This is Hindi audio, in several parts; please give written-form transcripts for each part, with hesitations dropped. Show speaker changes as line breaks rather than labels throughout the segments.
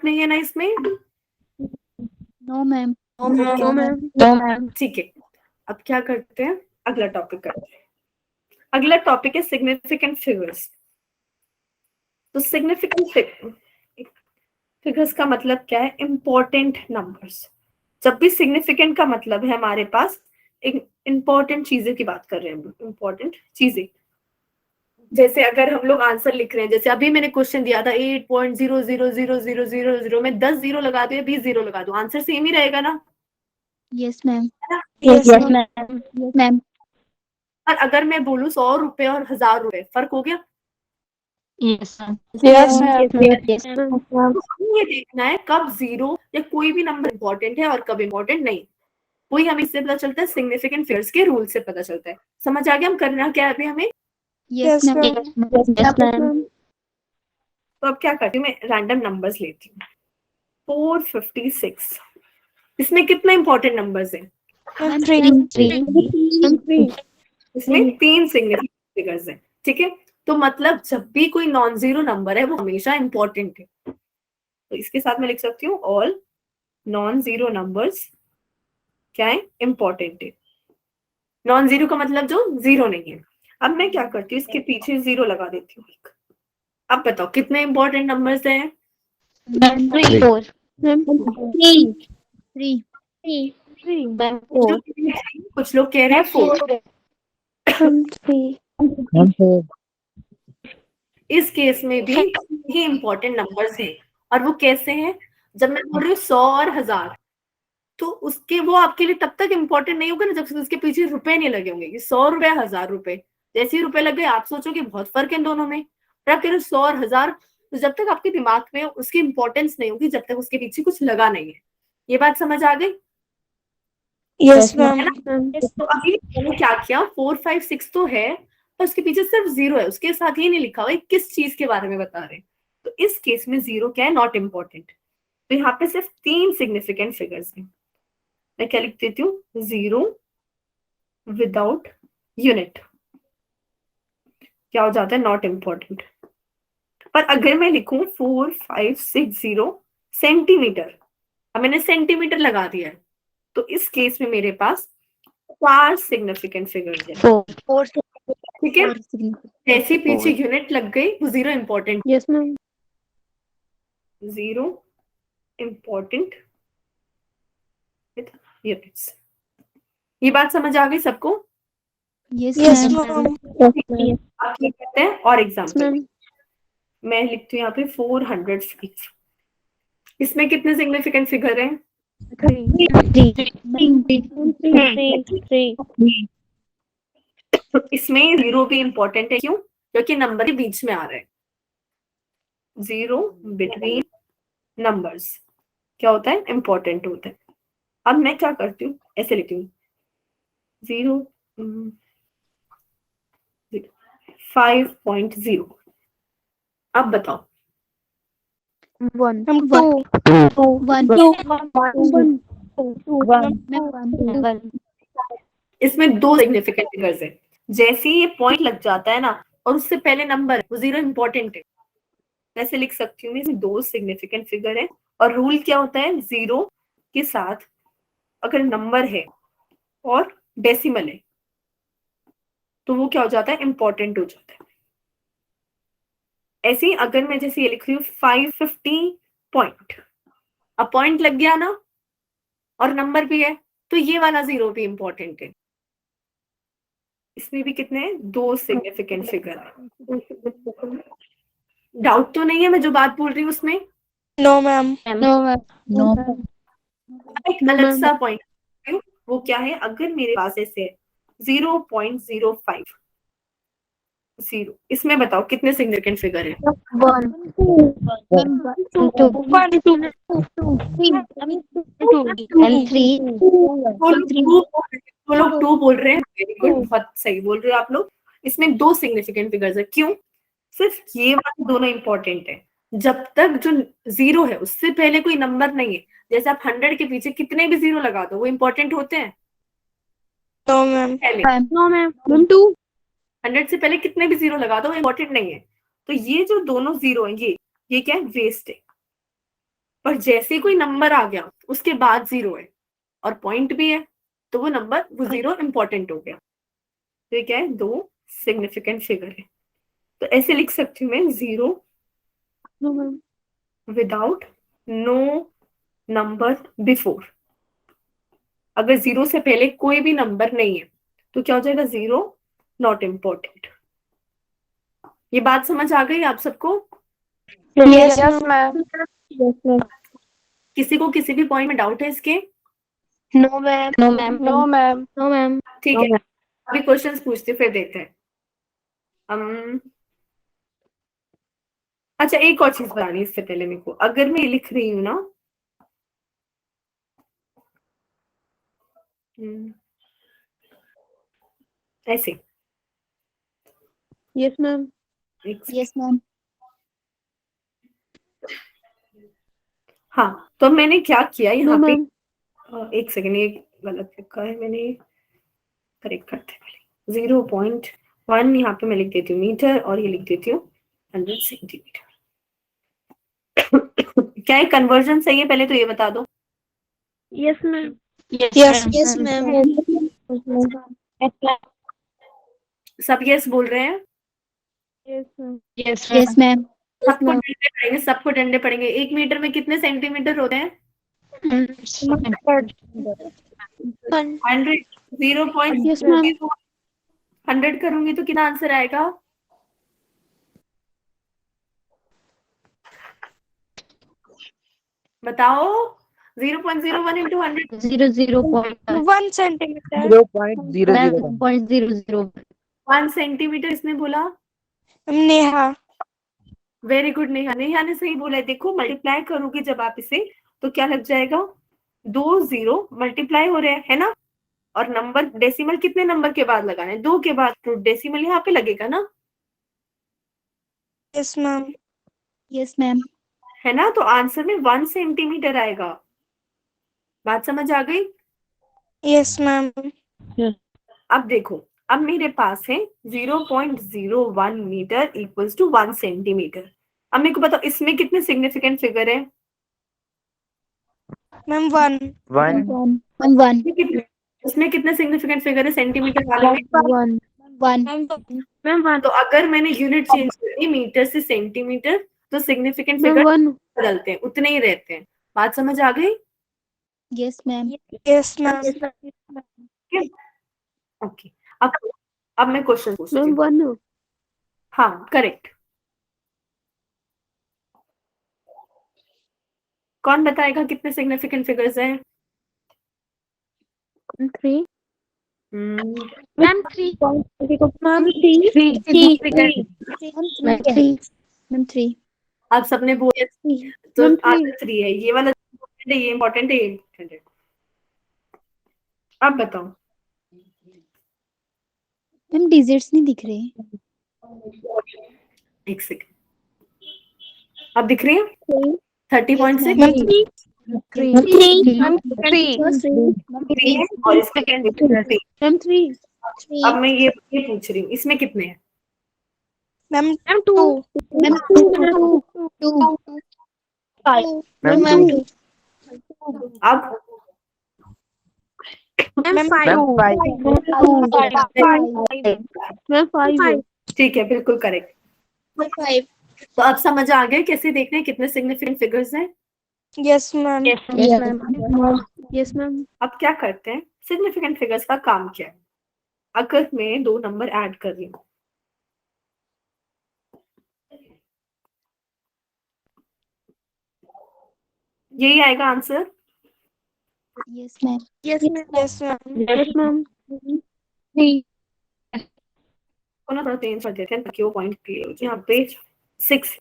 डाउट नहीं है ना इसमें?
No ma'am.
No ma'am.
ठीक है, अब क्या करते हैं, अगला टॉपिक करते हैं। अगला टॉपिक है सिग्निफिकेंट फिगर्स। तो सिग्निफिकेंट फिगर्स का मतलब क्या है? Important numbers. जब भी सिग्निफिकेंट का मतलब है हमारे पास एक इंपॉर्टेंट चीजें की बात कर रहे हैं, इंपॉर्टेंट चीजें। जैसे अगर हम लोग आंसर लिख रहे हैं, जैसे अभी मैंने क्वेश्चन दिया था 8.00000, मैं 10 जीरो लगा दूं या 20 जीरो लगा दूं, आंसर सेम ही रहेगा ना?
Yes ma'am.
Yes ma'am.
और अगर मैं बोलूं 100 रुपए और 1000 रुपए, फर्क हो गया?
Yes ma'am.
तो हमें ये देखना है कब जीरो या कोई भी नंबर इंपॉर्टेंट है और कब इंपॉर्टेंट नहीं। वही हमें इससे पता चलता है, सिग्निफिकेंट फिगर्स के रूल से पता चलता है। समझ आ गया हम करना क्या है अभी हमें?
Yes ma'am.
तो अब क्या करती हूँ, मैं रैंडम नंबर्स लेती हूँ। 456, इसमें कितने इंपॉर्टेंट नंबर्स हैं? इसमें 3 सिग्निफिकेंट फिगर्स हैं। ठीक है, तो मतलब जब भी कोई नॉन जीरो नंबर है वो हमेशा इंपॉर्टेंट है। तो इसके साथ मैं लिख सकती हूँ ऑल नॉन जीरो नंबर्स क्या है? इंपॉर्टेंट है। नॉन जीरो का मतलब जो जीरो नहीं है। अब मैं क्या करती हूँ, इसके पीछे जीरो लगा देती हूँ। अब बताओ कितने इंपॉर्टेंट नंबर्स हैं?
4
कुछ लोग कह रहे हैं 4। इस केस में भी ये इंपॉर्टेंट नंबर्स हैं। और वो कैसे हैं? जब मैं बोल रही हूँ 100 और 1000, तो उसके वो आपके लिए तब तक इंपॉर्टेंट नहीं होगा ना जब उसके पीछे रुपए नहीं लगे होंगे। 100 रुपए 1000 रुपए, जैसे ही रुपए लग गए आप सोचोगे बहुत फर्क है दोनों में। पर आप कह रहे हो 100 और 1000, तो जब तक आपके दिमाग में उसकी इंपॉर्टेंस नहीं होगी जब तक उसके पीछे कुछ लगा नहीं है। ये बात समझ आ गई?
Yes ma'am.
तो अभी मैंने क्या किया, 456 तो है पर उसके पीछे सिर्फ जीरो है, उसके साथ ये नहीं लिखा हुआ किस चीज के बारे में बता रहे हैं। तो इस केस में जीरो क्या है? Not important. तो यहाँ पे सिर्फ 3 सिग्निफिकेंट फिगर्स हैं। मैं क्या लिख देती हूँ, जीरो विदाउट यूनिट क्या हो जाता है? Not important. पर अगर मैं लिखूं 4560 सेंटीमीटर, अब मैंने सेंटीमीटर लगा दिया है, तो इस केस में मेरे पास 4 सिग्निफिकेंट फिगर्स हैं। ठीक है, जैसे पीछे यूनिट लग गई वो zero important.
Yes ma'am.
Zero important units. ये बात समझ आ गई सबको?
Yes
ma'am.
आप ये करते हैं और एग्जाम्पल। मैं लिखती हूँ यहाँ पे 405। इसमें कितने सिग्निफिकेंट फिगर हैं? इसमें जीरो भी इंपॉर्टेंट है, क्यों? क्योंकि नंबर के बीच में आ रहा है। जीरो बिटवीन नंबर्स क्या होता है? इंपॉर्टेंट होता है। अब मैं क्या करती हूँ, ऐसे लिखती हूँ 5.0। अब बताओ
1
इसमें 2 सिग्निफिकेंट फिगर्स है। जैसे ही ये पॉइंट लग जाता है ना और उससे पहले नंबर वो जीरो इंपॉर्टेंट है, वैसे लिख सकती हूँ इसमें 2 सिग्निफिकेंट फिगर है। और रूल क्या होता है, जीरो के साथ अगर नंबर है और डेसिमल है तो वो क्या हो जाता है? इंपॉर्टेंट हो जाता है। ऐसे ही अगर मैं जैसे ये लिख रही हूँ 550 पॉइंट, अब पॉइंट लग गया ना और नंबर भी है, तो ये वाला जीरो भी इंपॉर्टेंट है। इसमें भी कितने हैं? 2 सिग्निफिकेंट फिगर है। डाउट तो नहीं है मैं जो बात बोल रही हूँ उसमें?
No ma'am.
एक अलग सा पॉइंट, वो क्या है, अगर मेरे पास ऐसे 0.05 जीरो, इसमें बताओ कितने सिग्निफिकेंट फिगर है? 2 बोल रहे हैं, वेरी गुड, बहुत सही बोल रहे हो आप लोग। इसमें 2 सिग्निफिकेंट फिगर्स है, क्यों? सिर्फ ये वाले दोनों इंपॉर्टेंट है। जब तक जो जीरो है उससे पहले कोई नंबर नहीं है, जैसे आप 100 के पीछे कितने भी जीरो लगा दो वो इंपॉर्टेंट होते हैं?
No ma'am.
पहले 100 से पहले कितने भी जीरो लगा दो वो इंपॉर्टेंट नहीं है। तो ये जो दोनों जीरो है ये क्या है? वेस्ट है। पर जैसे कोई नंबर आ गया उसके बाद 0 है और पॉइंट भी है, तो वो नंबर वो 0 इंपॉर्टेंट हो गया। तो ये क्या है, 2 सिग्निफिकेंट फिगर है। तो ऐसे लिख सकती हूँ मैं 0
No, ma'am.
Without no number before. अगर 0 से पहले कोई भी नंबर नहीं है तो क्या हो जाएगा, 0 नॉट इम्पोर्टेंट। ये बात समझ आ गई आप सबको?
Yes, ma'am. Yes, ma'am.
किसी को किसी भी पॉइंट में डाउट है इसके?
No, ma'am. No, ma'am. No, ma'am. No, ma'am.
ठीक
No,
है,
ma'am.
अभी क्वेश्चंस पूछते फिर देखते हैं। अच्छा, एक और चीज बतानी है इससे पहले मेरे को। अगर मैं लिख रही हूँ ना, ऐसे,
Yes, ma'am.
एक
Yes, ma'am.
हाँ, तो मैंने क्या किया यहाँ
No,
पे,
ma'am.
एक सेकेंड, ये गलत लिखा है मैंने, करेक्ट करते हैं पहले। 0.1 यहाँ पे मैं लिख देती हूँ मीटर और ये लिख देती हूँ 100 सेंटीमीटर। क्या है, कन्वर्जन सही है? पहले तो ये बता दो।
Yes, ma'am. Yes,
Yes,
ma'am.
ma'am.
सब यस बोल रहे हैं?
Yes, ma'am. Yes,
Yes, ma'am.
सबको डंडे पड़ेंगे, सबको डंडे पड़ेंगे। 1 मीटर में कितने सेंटीमीटर होते हैं? 100। 0.100
Yes, ma'am.
करूंगी तो कितना आंसर आएगा? बताओ। 0.01 into 100,
1 centimeter.
0.00
1 सेंटीमीटर। इसने बोला
नेहा.
Very good Neha. नेहा ने सही बोला है। देखो, मल्टीप्लाई करोगे जब आप इसे तो क्या लग जाएगा, 2 0 मल्टीप्लाई हो रहे हैं, है ना? और नंबर डेसिमल कितने नंबर के बाद लगाना है? 2 के बाद, तो डेसिमल यहाँ पे लगेगा ना,
Yes, ma'am.
Yes, ma'am.
है ना? तो आंसर में 1 सेंटीमीटर आएगा। बात समझ आ गई?
Yes, ma'am.
अब देखो, अब मेरे पास है 0.01 मीटर इक्वल्स टू 1 सेंटीमीटर। अब मेरे को बताओ इसमें कितने सिग्निफिकेंट फिगर है?
Ma'am, 1.
1
One.
इसमें कितने सिग्निफिकेंट फिगर है सेंटीमीटर वाले में?
1.
One.
Ma'am, 1.
तो अगर मैंने यूनिट चेंज कर दी मीटर से सेंटीमीटर, तो सिग्निफिकेंट
Ma'am,
फिगर
1.
बदलते हैं, उतने ही रहते हैं। बात समझ आ गई?
Yes, ma'am.
Yes, ma'am.
Okay, अब मैं क्वेश्चन पूछती
Ma'am,
हूँ।
1.
हाँ, करेक्ट। कौन बताएगा कितने सिग्निफिकेंट फिगर्स हैं?
3.
हम्म,
Ma'am, 3. Ma'am, 3. 3.
Ma'am, three. Ma'am, three.
आप सबने बोला तो
Ma'am, 3.
आंसर 3 है। ये वाला important है, ये इम्पोर्टेंट है, ये इम्पोर्टेंट है। अब बताओ।
मैम डिजिट्स नहीं दिख रहे।
एक सेकंड, अब दिख रही है? 30.6
Ma'am, 3. 3. Ma'am, 3.
3 है और इसका 3।
Ma'am, 3.
अब मैं ये पूछ रही हूँ, इसमें कितने हैं?
Ma'am, 2.
Ma'am two.
5.
Ma'am
Ma'am,
2
अब
Ma'am, 5.
Ma'am 5
Ma'am, 5.
ठीक है, बिल्कुल करेक्ट।
5.
तो अब समझ आ गया कैसे देखने हैं कितने सिग्निफिकेंट फिगर्स हैं?
Yes, ma'am.
Yes, ma'am.
Yes, ma'am.
अब क्या करते हैं, सिग्निफिकेंट फिगर्स का काम क्या है? अगर मैं 2 नंबर ऐड कर रही हूँ, यही आएगा answer?
Yes, ma'am.
Yes, ma'am. Yes, ma'am. Yes, ma'am.
को ना थोड़ा चेंज कर देते हैं ताकि वो पॉइंट क्लियर हो जाए। यहाँ पे 6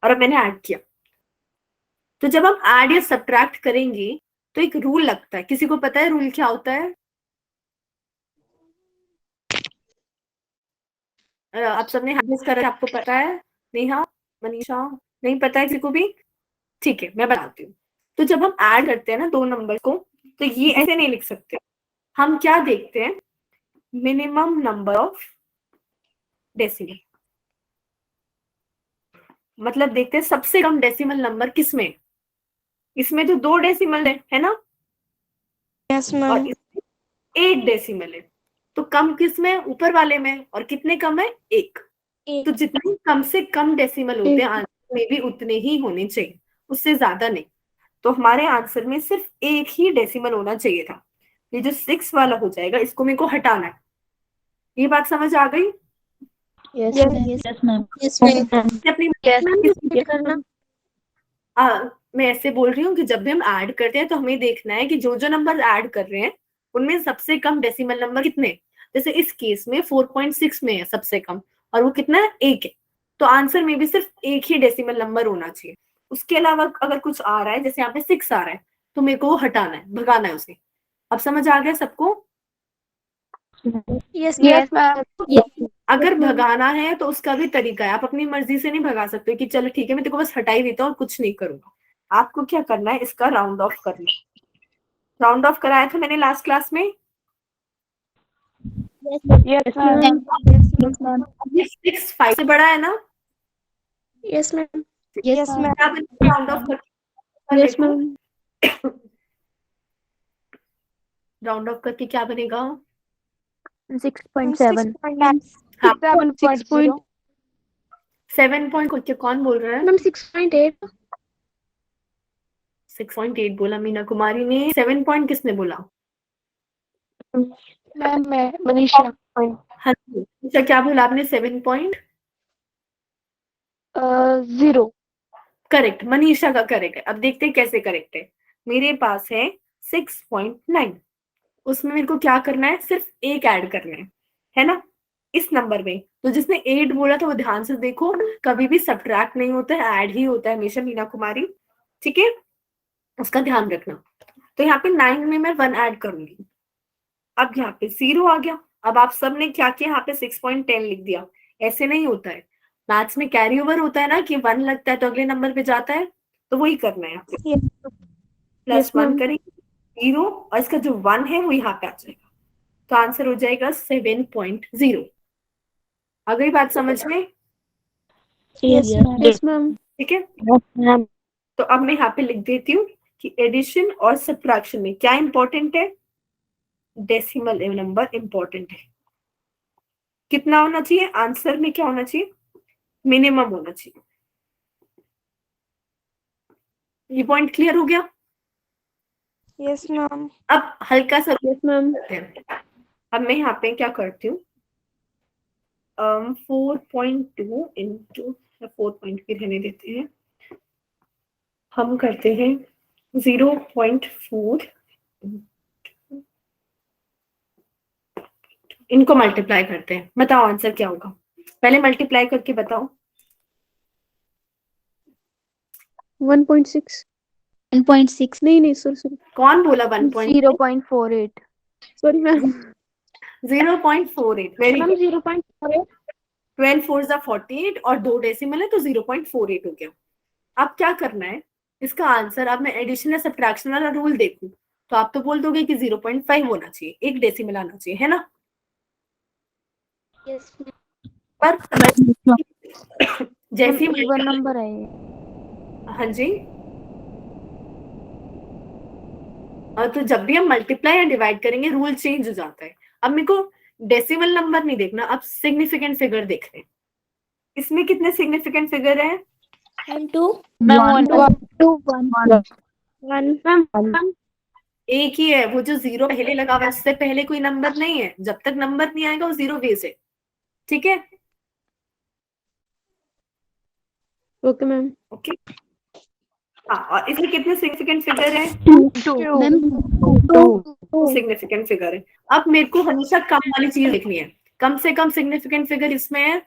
और अब मैंने ऐड किया। तो जब हम ऐड या सब्ट्रैक्ट करेंगे तो एक रूल लगता है। किसी को पता है रूल क्या होता है? आप सबने हैंड्स कर रखा है, आपको पता है? नेहा, मनीषा, नहीं पता है किसी को भी? ठीक है, मैं बताती हूँ। तो जब हम ऐड करते हैं ना 2 नंबर को, तो ये ऐसे नहीं लिख सकते। हम क्या देखते हैं, मिनिमम नंबर ऑफ डेसिमल। मतलब देखते हैं सबसे कम डेसिमल नंबर किसमें, इसमें तो 2 डेसिमल है ना,
यस
और
मैम।
इसमें 1 डेसिमल है। तो कम किस में, ऊपर वाले में, और कितने कम है, 1। तो जितने कम से कम डेसिमल होते हैं आंसर में भी उतने ही होने चाहिए, उससे ज्यादा नहीं। तो हमारे आंसर में सिर्फ 1 ही डेसिमल होना चाहिए था। ये जो 6 वाला हो जाएगा इसको मेरे को हटाना है। ये बात समझ आ गई?
Yes
Yes,
ma'am.
yes, ma'am.
Yes ma'am.
अपनी
Yes,
किसी-
करना.
मैं ऐसे बोल रही हूँ कि जब भी हम ऐड करते हैं तो हमें देखना है कि जो जो नंबर ऐड कर रहे हैं उनमें सबसे कम डेसिमल नंबर कितने हैं। जैसे इस केस में 4.6 में है सबसे कम, और वो कितना है, 1 है। तो आंसर में भी सिर्फ 1 ही डेसिमल नंबर होना चाहिए। उसके अलावा अगर कुछ आ रहा है, जैसे यहाँ पे 6 आ रहा है, तो मेरे को वो हटाना है, भगाना है उसे। अब समझ आ गया सबको?
Yes
Yes, ma'am.
अगर भगाना है तो उसका भी तरीका है, आप अपनी मर्जी से नहीं भगा सकते कि चलो ठीक है मैं तेरे को बस हटा ही देता हूँ और कुछ नहीं करूंगा। आपको क्या करना है, इसका राउंड ऑफ करना। राउंड ऑफ कराया था मैंने लास्ट क्लास में।
Yes, ma'am.
Yes ma'am.
ये 6 5 से बड़ा है ना?
Yes ma'am. Yes ma'am.
क्या बनेगा राउंड ऑफ करके?
Yes, ma'am.
राउंड ऑफ करके क्या बनेगा?
6.7.
हाँ,
7.0.
7 पॉइंट कुछ, कौन बोल रहा है?
मैम 6.8।
6.8 बोला मीना कुमारी ने। 7 पॉइंट किसने बोला?
Ma'am, मैं मनीषा.
हाँ जी, अच्छा क्या बोला आपने? 7 पॉइंट
0.
करेक्ट, मनीषा का करेक्ट है। अब देखते हैं कैसे करेक्ट है। मेरे पास है 6.9, उसमें मेरे को क्या करना है, सिर्फ 1 ऐड करना है ना, इस नंबर में। तो जिसने 8 बोला था वो ध्यान से देखो, कभी भी सब्ट्रैक्ट नहीं होता है, ऐड ही होता है हमेशा, मीना कुमारी, ठीक है, उसका ध्यान रखना। तो यहाँ पे 9 में मैं 1 ऐड करूंगी। अब यहाँ पे 0 आ गया। अब आप सब ने क्या किया, यहाँ पे 6.10 लिख दिया। ऐसे नहीं होता है, मैथ्स में कैरी ओवर होता है ना, कि 1 लगता है तो अगले नंबर पे जाता है, तो वही करना है यहाँ पे। प्लस 1 करेंगे 0, और इसका जो 1 है वो यहाँ पे आ जाएगा। तो आंसर हो जाएगा 7.0। आ गई बात समझ में?
Yes
ma'am.
ठीक है,
Yes, ma'am.
तो अब मैं यहाँ पे लिख देती हूँ कि एडिशन और सब्ट्रैक्शन में क्या इंपॉर्टेंट है, डेसिमल नंबर इंपॉर्टेंट है। कितना होना चाहिए आंसर में, क्या होना चाहिए, मिनिमम होना चाहिए। ये पॉइंट क्लियर हो गया?
Yes ma'am.
अब हल्का सा
Yes, ma'am.
करते हैं। अब मैं यहाँ पे क्या करती हूँ, 4.2 इंटू, 4 पॉइंट भी रहने देते हैं, हम करते हैं 0.4, इनको मल्टीप्लाई करते हैं। बताओ आंसर क्या होगा, पहले मल्टीप्लाई करके बताओ।
1.6.
1.6।
नहीं, sorry.
कौन बोला 1.6?
0.48. Sorry, ma'am.
0.48, very
Ma'am,
good.
0.48.
12 4 48 और 2 डेसिमल है तो 0.48 हो गया। अब क्या करना है, इसका आंसर, अब मैं एडिशन या सब्ट्रैक्शन वाला रूल देखूं तो आप तो बोल दोगे कि 0.5 होना चाहिए, 1 डेसिमल आना चाहिए, है ना?
यस
पर जैसी
इवन नंबर है.
हाँ जी, और तो जब भी हम मल्टीप्लाई या डिवाइड करेंगे रूल चेंज हो जाता है। अब मेरे को डेसिमल नंबर नहीं देखना, अब सिग्निफिकेंट फिगर देख रहे हैं। इसमें कितने सिग्निफिकेंट फिगर है?
2
Ma'am, 1. Ma'am.
एक ही है, वो जो 0 पहले लगा हुआ है उससे पहले कोई नंबर नहीं है। जब तक नंबर नहीं आएगा वो 0 बेस है, ठीक है?
Okay, ma'am.
ओके, हाँ, और इसमें कितने सिग्निफिकेंट फिगर है?
2.
मैम
2.
सिग्निफिकेंट फिगर है। अब मेरे को हमेशा कम वाली चीज देखनी है, कम से कम सिग्निफिकेंट फिगर इसमें है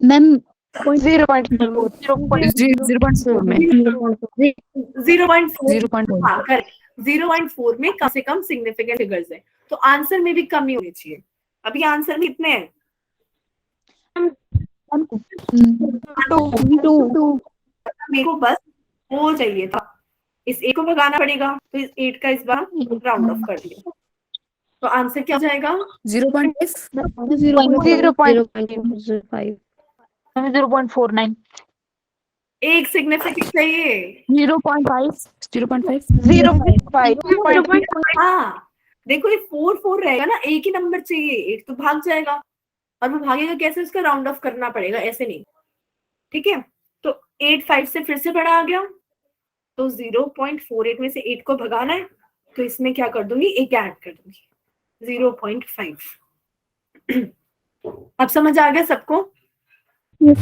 मैम
0.4.
0.4 में
0.4।
0.4
हाँ करेक्ट, 0.4 में कम से कम सिग्निफिकेंट फिगर्स है, तो आंसर में भी कमी होनी चाहिए। अभी आंसर में कितने हैं?
2.
मेरे को बस वो चाहिए था, इस 1 को भगाना पड़ेगा, तो इस 8 का इस बार राउंड ऑफ कर दिया, तो आंसर क्या हो जाएगा?
0.5
0.05. 0.49.
एक सिग्निफिकेंट चाहिए।
0.5 0.5
0.5
हाँ देखो, ये 4 रहेगा ना, एक ही नंबर चाहिए, एक तो भाग जाएगा, और वो भागेगा कैसे, उसका राउंड ऑफ करना पड़ेगा, ऐसे नहीं। ठीक है, तो 8 5 से फिर से बड़ा आ गया, तो 0.48 में से 8 को भगाना है, तो इसमें क्या कर दूंगी, एक ऐड कर दूंगी, 0.5। अब समझ आ गया सबको?
Yes,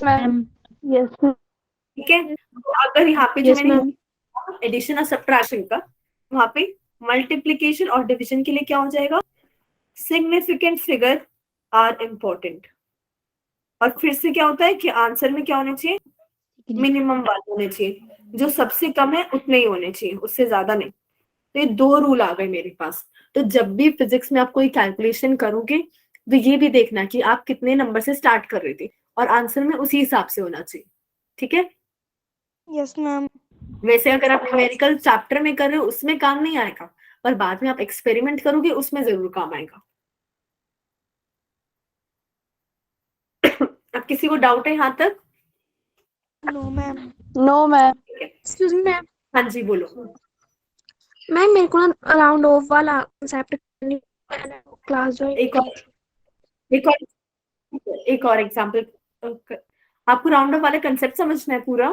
ma'am.
ठीक है, तो अगर यहाँ पे जो
Yes,
मैंने
ma'am.
एडिशन और सब्ट्रैक्शन का, वहां पे मल्टीप्लीकेशन और डिवीजन के लिए क्या हो जाएगा, सिग्निफिकेंट फिगर आर इम्पोर्टेंट। और फिर से क्या होता है कि आंसर में क्या होना चाहिए, मिनिमम वाले होने चाहिए, जो सबसे कम है उतने ही होने चाहिए, उससे ज्यादा नहीं। तो ये 2 रूल आ गए मेरे पास। तो जब भी फिजिक्स में आप कोई कैलकुलेशन करोगे, तो ये भी देखना कि आप कितने नंबर से स्टार्ट कर रहे थे, और आंसर में उसी हिसाब से होना चाहिए। ठीक है,
Yes, ma'am.
वैसे अगर आप न्यूमेरिकल चैप्टर में कर रहे हो उसमें काम नहीं आएगा, पर बाद में आप एक्सपेरिमेंट करोगे उसमें जरूर काम आएगा। अब किसी को डाउट है यहाँ तक?
No, ma'am.
No, ma'am.
Excuse me, ma'am.
हाँ जी बोलो।
मैम मेरे को ना राउंड ऑफ वाला कंसेप्ट क्लास जो
एक और एक और एक और एग्जांपल, आपको राउंड ऑफ वाला कंसेप्ट समझना है पूरा?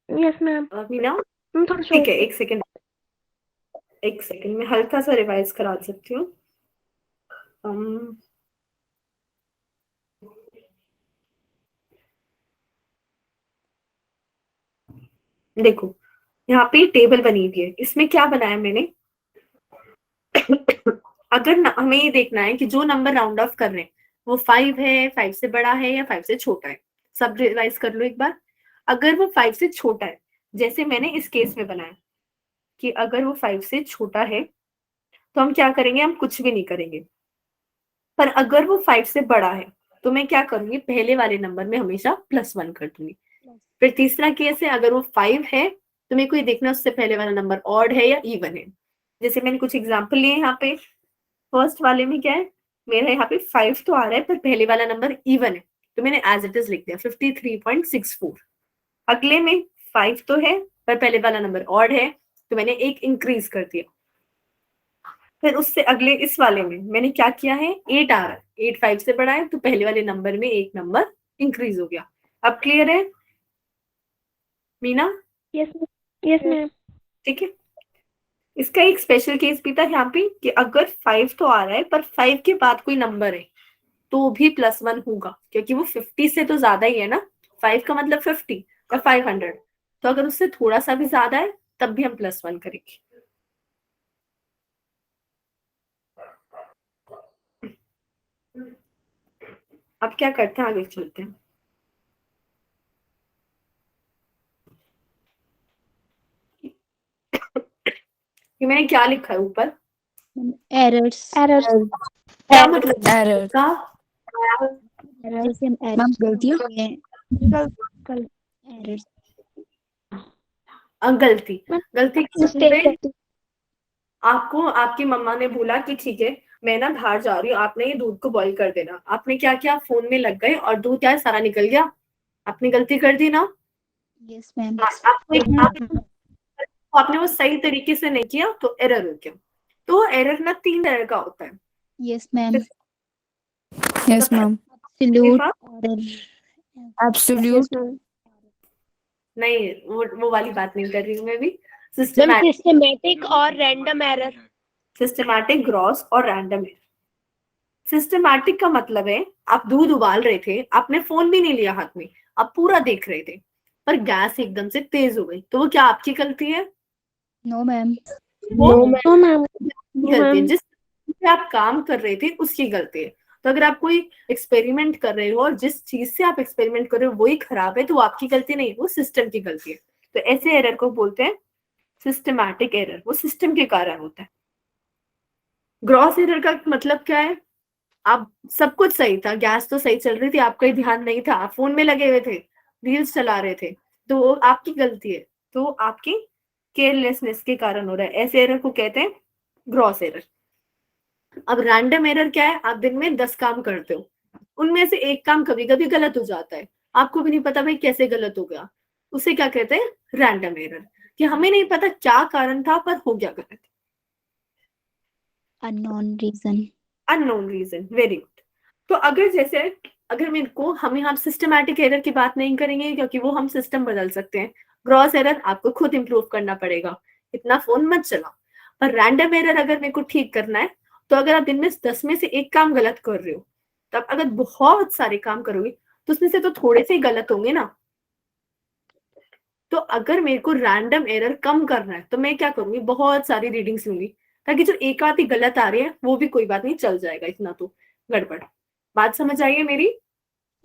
Yes ma'am.
मीना
थोड़ा
ठीक है, एक सेकंड में हल्का सा रिवाइज करा सकती हूँ। देखो, यहाँ पे टेबल बनी हुई है, इसमें क्या बनाया मैंने, अगर हमें ये देखना है कि जो नंबर राउंड ऑफ कर रहे हैं वो 5 है, 5 से बड़ा है या 5 से छोटा है। सब रिवाइज कर लो एक बार। अगर वो 5 से छोटा है, जैसे मैंने इस केस में बनाया कि अगर वो 5 से छोटा है तो हम क्या करेंगे, हम कुछ भी नहीं करेंगे। पर अगर वो 5 से बड़ा है तो मैं क्या करूंगी, पहले वाले नंबर में हमेशा +1 कर दूंगी। फिर तीसरा केस है, अगर वो 5 है तो मेरे को ये देखना उससे पहले वाला नंबर ऑड है या इवन है। जैसे मैंने कुछ एग्जाम्पल लिए यहाँ पे। फर्स्ट वाले में क्या है, मेरा यहाँ पे 5 तो आ रहा है पर पहले वाला नंबर इवन है, तो मैंने एज इट इज लिख दिया 53.64। अगले में 5 तो है पर पहले वाला नंबर ऑड है, तो मैंने एक इंक्रीज कर दिया। फिर उससे अगले इस वाले में मैंने क्या किया है, 8 आ रहा है, 8 5 से बड़ा है, तो पहले वाले नंबर में एक नंबर इंक्रीज हो गया। अब क्लियर है मीना?
Yes ma'am.
ठीक है, इसका एक स्पेशल केस भी था यहाँ पे कि अगर 5 तो आ रहा है पर 5 के बाद कोई नंबर है तो भी +1 होगा, क्योंकि वो 50 से तो ज्यादा ही है ना। 5 का मतलब 50 या 500, तो अगर उससे थोड़ा सा भी ज्यादा है तब भी हम +1 करेंगे। अब क्या करते हैं, आगे चलते हैं। कि मैंने क्या लिखा है ऊपर,
एरर्स
क्या मतलब
Error.
का?
एरर्स
मैम गलतियाँ
एरर्स
गलती गलती किस
मिस्टेक
पे? आपको आपकी मम्मा ने बोला कि ठीक है मैं ना बाहर जा रही हूँ, आपने ये दूध को बॉईल कर देना, आपने क्या किया, फोन में लग गए और दूध क्या है, सारा निकल गया। आपने गलती कर दी ना।
Yes ma'am.
आपने वो सही तरीके से नहीं किया तो एरर हो गया। तो एरर ना 3 तरह का होता है।
Yes ma'am.
Yes, ma'am.
Absolute
सिर्फ
एरर।
Absolute.
नहीं, वो वाली बात नहीं कर रही हूँ मैं भी।
सिस्टमैटिक और रैंडम एरर।
सिस्टमैटिक, ग्रॉस और रैंडम एरर। सिस्टमैटिक का मतलब है आप दूध उबाल रहे थे, आपने फोन भी नहीं लिया हाथ में, आप पूरा देख रहे थे, पर गैस एकदम से तेज हो गई, तो वो क्या आपकी गलती है?
No ma'am.
वो
नो मैम।
गलती है, जिस पे आप काम कर रहे थे उसकी गलती है। तो अगर आप कोई एक्सपेरिमेंट कर रहे हो और जिस चीज से आप एक्सपेरिमेंट कर रहे हो वही खराब है, तो वो आपकी गलती नहीं, वो सिस्टम की गलती है। तो ऐसे एरर को बोलते हैं सिस्टमैटिक एरर, वो सिस्टम के कारण होता है। ग्रॉस एरर का मतलब क्या है, आप सब कुछ सही था, गैस तो सही चल रही थी, आपका ही ध्यान नहीं था, आप फोन में लगे हुए थे, रील्स चला रहे थे, तो वो आपकी गलती है, तो आपकी केयरलेसनेस के कारण हो रहा है। ऐसे एरर को कहते हैं ग्रॉस एरर। अब रैंडम एरर क्या है, आप दिन में 10 काम करते हो, उनमें से एक काम कभी कभी गलत हो जाता है, आपको भी नहीं पता भाई कैसे गलत हो गया, उसे क्या कहते हैं, रैंडम एरर, कि हमें नहीं पता क्या कारण था पर हो गया गलत।
Unknown reason.
Unknown reason, very good. तो अगर मेरे को, हम यहाँ सिस्टमैटिक एरर की बात नहीं करेंगे क्योंकि वो हम सिस्टम बदल सकते हैं। ग्रॉस एरर आपको खुद इंप्रूव करना पड़ेगा, इतना फोन मत चलाओ। पर रैंडम एरर अगर मेरे को ठीक करना है, तो अगर आप दिन में 10 में से एक काम गलत कर रहे हो, तब अगर बहुत सारे काम करोगे तो उसमें से तो थोड़े से ही गलत होंगे ना। तो अगर मेरे को रैंडम एरर कम करना है तो मैं क्या करूंगी, बहुत सारी रीडिंग्स लूंगी, ताकि जो एक आधी गलत आ रही है वो भी कोई बात नहीं, चल जाएगा, इतना तो गड़बड़। बात समझ आई है मेरी?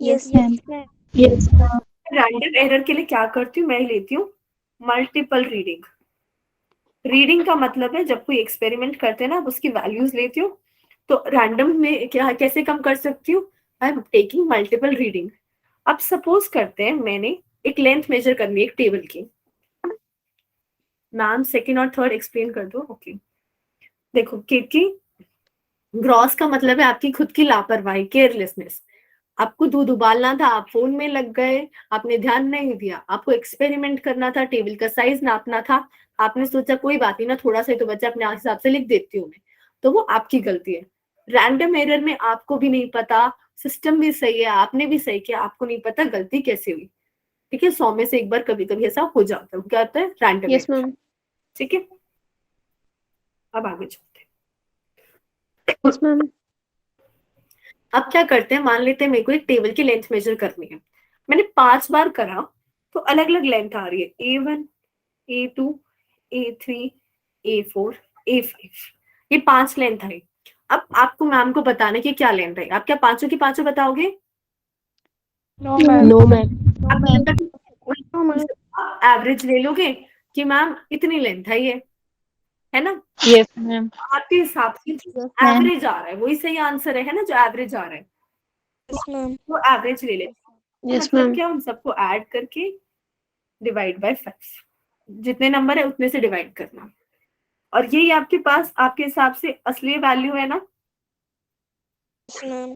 Yes,
ma'am.
ma'am.
Yes, ma'am.
Random error के लिए क्या करती हूँ, मैं लेती हूँ मल्टीपल रीडिंग। रीडिंग का मतलब है जब कोई एक्सपेरिमेंट करते हैं ना, आप उसकी वैल्यूज लेती हूँ। तो रैंडम में क्या, कैसे कम कर सकती हूँ, I am taking multiple reading. अब सपोज करते हैं मैंने एक लेंथ मेजर करनी है एक टेबल की। मैम सेकंड और थर्ड एक्सप्लेन कर दो। ओके, देखो क्योंकि ग्रॉस का मतलब है आपकी खुद की लापरवाही, केयरलेसनेस। आपको दूध उबालना था, आप फोन में लग गए, आपने ध्यान नहीं दिया। आपको एक्सपेरिमेंट करना था, टेबल का साइज नापना था, आपने सोचा कोई बात नहीं ना, थोड़ा सा ही तो बच्चा, अपने हिसाब से लिख देती हूँ मैं, तो वो आपकी गलती है। रैंडम एरर में आपको भी नहीं पता, सिस्टम भी सही है, आपने भी सही किया, आपको नहीं पता गलती कैसे हुई। ठीक है, 100 में से एक बार कभी कभी ऐसा हो जाता है, क्या होता है, रैंडम।
Yes, ma'am.
ठीक है, अब आगे चलते हैं।
Yes, ma'am.
अब क्या करते हैं, मान लेते हैं मेरे को एक टेबल की लेंथ मेजर करनी है, मैंने 5 बार करा, तो अलग अलग लेंथ आ रही है, A1, A2, A3, A4, A5, ये 5 लेंथ आई। अब आपको मैम को बताने की क्या लेंथ है, आप क्या पांचों की पांचों बताओगे?
No, ma'am.
No, ma'am.
आप एवरेज ले लोगे कि मैम इतनी लेंथ है ना?
Yes, ma'am.
आपके हिसाब से
Yes, ma'am.
एवरेज आ रहा है वही सही आंसर है ना, जो एवरेज आ रहा है
Yes, ma'am.
वो एवरेज ले लेते हैं।
Yes,
मतलब
ma'am.
क्या, उन सबको ऐड करके डिवाइड बाय 5, जितने नंबर है उतने से डिवाइड करना, और यही आपके पास आपके हिसाब से असली वैल्यू है ना।
Yes, ma'am.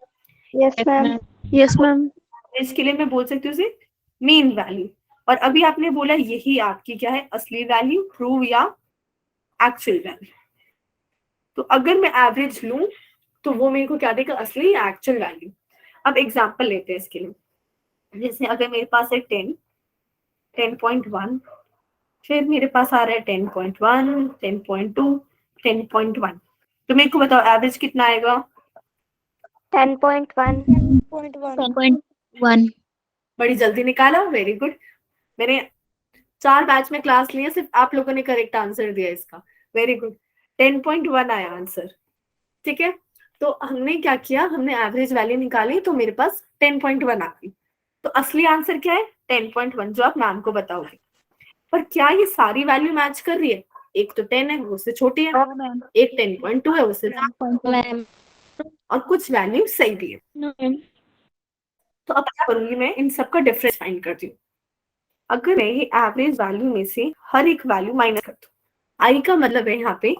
Yes, ma'am.
Yes, ma'am.
इसके लिए मैं बोल सकती हूँ उसे मीन वैल्यू। और अभी आपने बोला यही आपकी क्या है, असली वैल्यू, ट्रू या एक्चुअल वैल्यू। तो अगर मैं एवरेज लूं तो वो मेरे को क्या देगा, असली या एक्चुअल वैल्यू। अब एग्जांपल लेते हैं इसके लिए, जैसे अगर मेरे पास है 10, 10.1, फिर मेरे पास आ रहा है 10.1, 10.2, 10.1, तो मेरे को बताओ एवरेज कितना आएगा?
10.1.
10.1.
बड़ी जल्दी निकाला, वेरी गुड। मैंने 4 बैच में क्लास ली है, सिर्फ आप लोगों ने करेक्ट आंसर दिया इसका, वेरी गुड। 10.1 आया आंसर। ठीक है, तो हमने क्या किया, हमने एवरेज वैल्यू निकाली, तो मेरे पास 10.1 आ गई। तो असली आंसर क्या है, 10.1, जो आप मैम को बताओगे। पर क्या ये सारी वैल्यू मैच कर रही है? एक तो 10 है, वो उससे छोटी है,
No, ma'am.
एक 10.2 है, उससे
Ma'am.
और कुछ वैल्यू सही भी है।
No, ma'am.
तो अब क्या करूंगी, मैं इन सबका डिफरेंस फाइंड करती हूँ। अगर मैं ये एवरेज वैल्यू में से हर एक वैल्यू माइनस कर दूं, आई का मतलब है यहाँ पे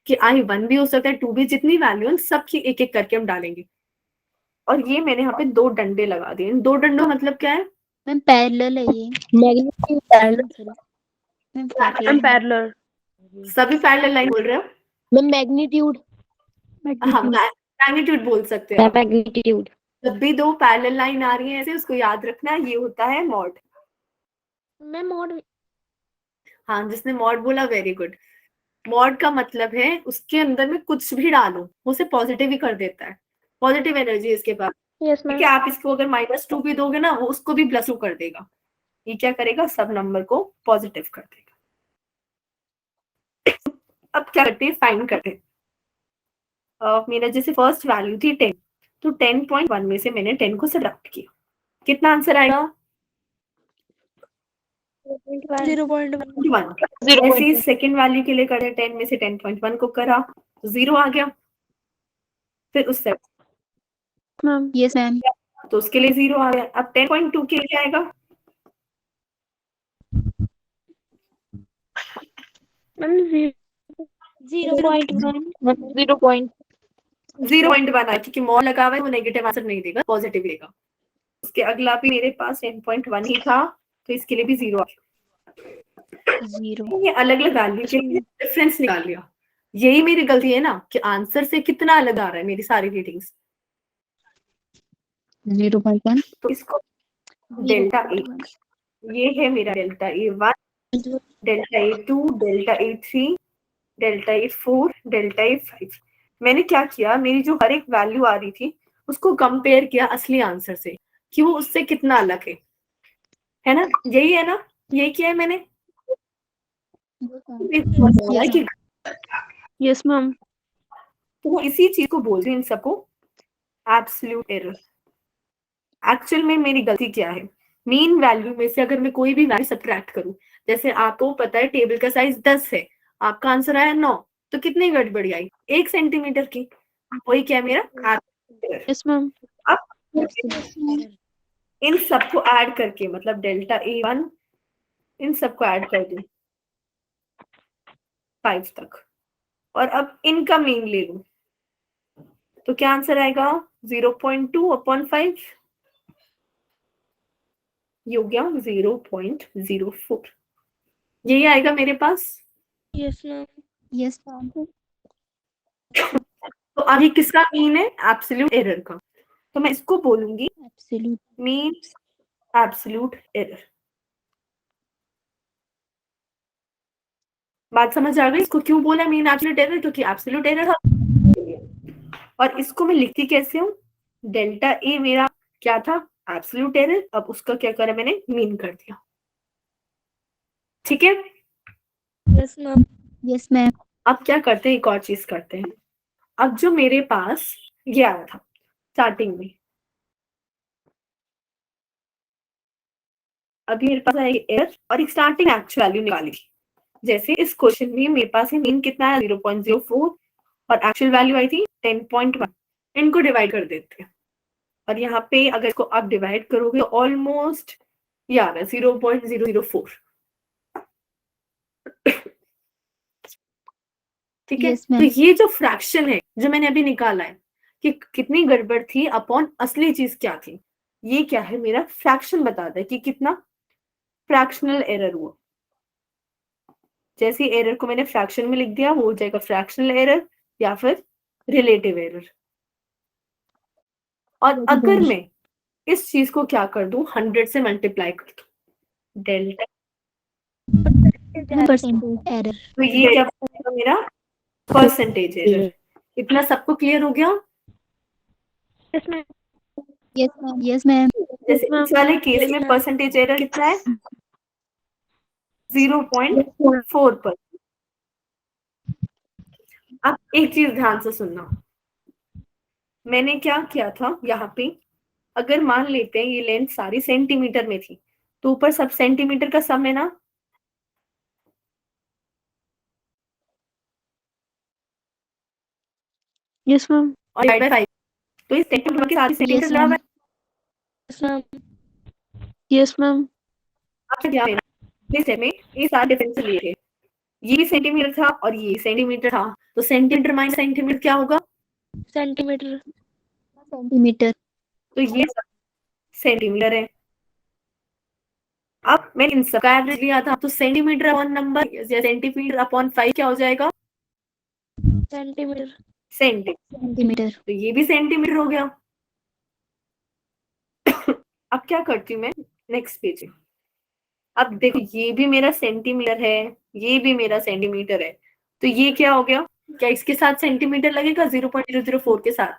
कि आई 1 भी हो सकता है, 2 भी, जितनी वैल्यू सबकी एक एक करके हम डालेंगे। और ये मैंने यहाँ पे 2 डंडे लगा दिए। इन 2 डंडों का मतलब क्या है?
Ma'am, parallel है ये.
Magnitude parallel.
Ma'am,
Ma'am, parallel.
सभी पैरेलल लाइन बोल रहे हो?
Ma'am, magnitude.
हाँ, मैग्नीट्यूड बोल सकते हैं आप।
Magnitude.
जब भी 2 पैरेलल लाइन आ रही है ऐसे, उसको याद रखना, ये होता है मॉड।
Ma'am, mod.
हाँ, जिसने मॉड बोला वेरी गुड। मॉड का मतलब है उसके अंदर में कुछ भी डालो वो उसे पॉजिटिव ही कर देता है, पॉजिटिव एनर्जी इसके पास।
Yes,
ठीक
ma'am.
है, आप इसको अगर -2 भी दोगे ना, वो उसको भी +2 कर देगा। ये क्या करेगा, सब नंबर को पॉजिटिव कर देगा। अब क्या करते हैं, फाइंड करते हैं। मेरा जैसे फर्स्ट वैल्यू थी 10, तो 10.1 में से मैंने 10 को सब्ट्रैक्ट किया, कितना आंसर आएगा?
0.1.
1। ऐसे ही सेकेंड वैल्यू के लिए करें, 10 में से 10.1 को करा तो 0 आ गया। फिर उससे
Ma'am.
Yes, ma'am.
तो उसके लिए 0 आ गया। अब 10.2 के लिए आएगा,
Ma'am, 0.1.
0.1.
0.1 आया, क्योंकि मॉड लगा हुआ है, वो नेगेटिव आंसर नहीं देगा, पॉजिटिव देगा। उसके अगला भी मेरे पास 10.1 ही था, तो इसके लिए भी 0 आ गया।
0
ये अलग अलग वैल्यू के लिए डिफरेंस निकाल लिया। यही मेरी गलती है ना कि आंसर से कितना अलग आ रहा है मेरी सारी रीडिंग्स।
0.1
तो इसको डेल्टा ए, ये है मेरा delta A1, delta A2, delta A3, delta A4, delta A5। मैंने क्या किया, मेरी जो हर एक वैल्यू आ रही थी उसको कंपेयर किया असली आंसर से कि वो उससे कितना अलग है ना? यही है ना, यही किया है मैंने। कि
यस मैम।
तो वो इसी चीज को बोल रही हूँ इन सबको एब्सोल्यूट एरर। एक्चुअल में मेरी गलती क्या है, मीन वैल्यू में से अगर मैं कोई भी वैल्यू सब्ट्रैक्ट करूं, जैसे आपको पता है टेबल का साइज 10 है, आपका आंसर आया 9, तो कितनी गड़बड़ी आई? 1 सेंटीमीटर की। वही क्या मेरा एब्सोल्यूट एरर।
Yes ma'am.
अब इन सबको ऐड करके, मतलब डेल्टा A1 इन सबको ऐड कर दूं 5 तक, और अब इनका मीन ले लूं, तो क्या आंसर आएगा? 0.2/5। ये हो गया 0.04। यही आएगा मेरे पास।
Yes ma'am.
Yes ma'am.
तो अब ये किसका मीन है? एब्सोल्यूट एरर का। तो मैं इसको बोलूंगी
एब्सोल्यूट
मीन एब्सोल्यूट एरर। बात समझ आ गई? इसको क्यों बोला मीन एब्सोल्यूट एरर? क्योंकि एब्सोल्यूट एरर। और इसको मैं लिखती कैसे हूँ? डेल्टा ए मेरा क्या था? Absolute error. अब उसका क्या करा मैंने? मीन कर दिया। ठीक है?
Yes ma'am.
Yes ma'am.
अब क्या करते हैं, एक और चीज करते हैं। अब जो मेरे पास ये आया था स्टार्टिंग में, अभी मेरे पास आया एरर और एक स्टार्टिंग एक्चुअल वैल्यू निकाली। जैसे इस क्वेश्चन में मेरे पास मीन कितना है? 0.04 और एक्चुअल वैल्यू आई थी 10.1। इनको डिवाइड कर देते हैं, और यहाँ पे अगर इसको आप डिवाइड करोगे ऑलमोस्ट ये आ रहा है 0.004। ठीक है?
Yes,
तो
ma'am.
ये जो फ्रैक्शन है जो मैंने अभी निकाला है कि कितनी गड़बड़ थी अपॉन असली चीज क्या थी, ये क्या है? मेरा फ्रैक्शन बताता है कि कितना फ्रैक्शनल एरर हुआ। जैसे एरर को मैंने फ्रैक्शन में लिख दिया, वो हो जाएगा फ्रैक्शनल एरर या फिर रिलेटिव एरर। और अगर मैं इस चीज को क्या कर दूं, 100 से मल्टीप्लाई कर दूं, डेल्टा,
परसेंटेज एरर।
तो ये क्या बनेगा मेरा? Percentage error. इतना सबको क्लियर हो गया?
Yes ma'am.
Yes ma'am. Yes ma'am.
जैसे इस वाले केस में परसेंटेज एरर कितना है? 0.4%। अब एक चीज ध्यान से सुनना, मैंने क्या किया था यहाँ पे, अगर मान लेते हैं ये लेंथ सारी सेंटीमीटर में थी, तो ऊपर सब सेंटीमीटर का सम है ना?
Yes ma'am.
और डिवाइड बाय 5, तो इस सेंटीमीटर के साथ सेंटीमीटर लगा हुआ है।
Yes ma'am. Yes ma'am.
आपसे ध्यान देना, इस स्टेप में ये सारे डिफरेंस लिए थे, ये भी सेंटीमीटर था और ये सेंटीमीटर था, तो सेंटीमीटर माइनस सेंटीमीटर क्या होगा?
सेंटीमीटर।
सेंटीमीटर।
तो ये सेंटीमीटर है। अब मैंने इन सबका एवरेज लिया था, तो सेंटीमीटर अपॉन नंबर या सेंटीमीटर अपॉन 5 क्या हो जाएगा?
सेंटीमीटर।
सेंटीमीटर।
तो ये भी सेंटीमीटर हो गया। अब क्या करती हूँ मैं, नेक्स्ट पेज में। अब देखो ये भी मेरा सेंटीमीटर है, ये भी मेरा सेंटीमीटर है, तो ये क्या हो गया? क्या इसके साथ सेंटीमीटर लगेगा 0.004 के साथ?